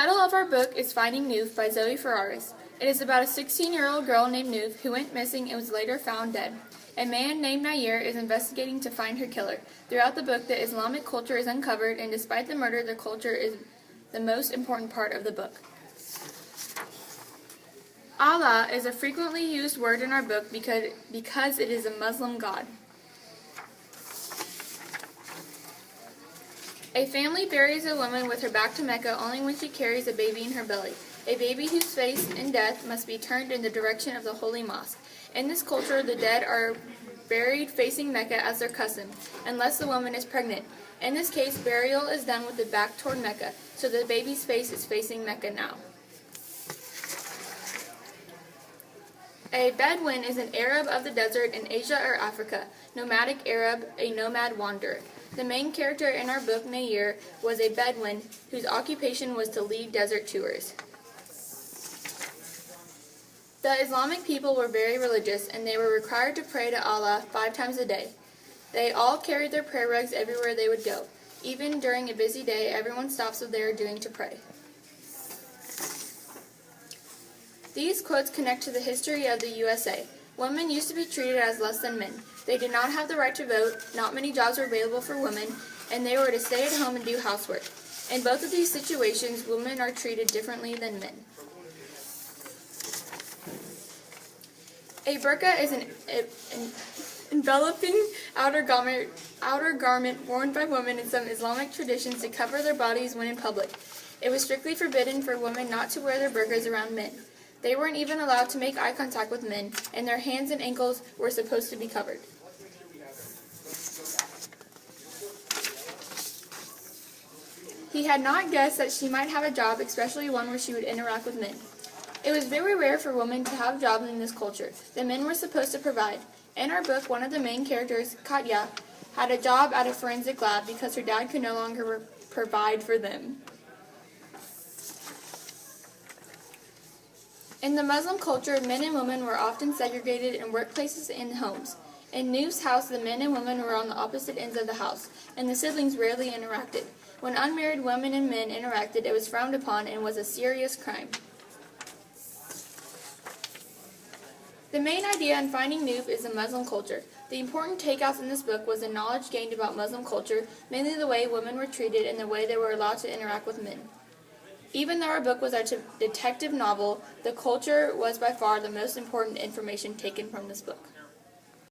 title of our book is Finding Nouf by Zoe Ferraris. It is about a 16-year-old girl named Nouf who went missing and was later found dead. A man named Nair is investigating to find her killer. Throughout the book, the Islamic culture is uncovered, and despite the murder, the culture is the most important part of the book. Allah is a frequently used word in our book because it is a Muslim god. A family buries a woman with her back to Mecca only when she carries a baby in her belly. A baby whose face in death must be turned in the direction of the holy mosque. In this culture, the dead are buried facing Mecca as their custom, unless the woman is pregnant. In this case, burial is done with the back toward Mecca, so the baby's face is facing Mecca now. A Bedouin is an Arab of the desert in Asia or Africa. Nomadic Arab, a nomad wanderer. The main character in our book, Nair, was a Bedouin whose occupation was to lead desert tours. The Islamic people were very religious, and they were required to pray to Allah 5 times a day. They all carried their prayer rugs everywhere they would go. Even during a busy day, everyone stops what they are doing to pray. These quotes connect to the history of the USA. Women used to be treated as less than men. They did not have the right to vote, not many jobs were available for women, and they were to stay at home and do housework. In both of these situations, women are treated differently than men. A burqa is an enveloping outer garment worn by women in some Islamic traditions to cover their bodies when in public. It was strictly forbidden for women not to wear their burqas around men. They weren't even allowed to make eye contact with men, and their hands and ankles were supposed to be covered. He had not guessed that she might have a job, especially one where she would interact with men. It was very rare for women to have jobs in this culture. The men were supposed to provide. In our book, one of the main characters, Katya, had a job at a forensic lab because her dad could no longer provide for them. In the Muslim culture, men and women were often segregated in workplaces and homes. In Nouf's house, the men and women were on the opposite ends of the house, and the siblings rarely interacted. When unmarried women and men interacted, it was frowned upon and was a serious crime. The main idea in Finding Nouf is the Muslim culture. The important takeouts in this book was the knowledge gained about Muslim culture, mainly the way women were treated and the way they were allowed to interact with men. Even though our book was a detective novel, the culture was by far the most important information taken from this book.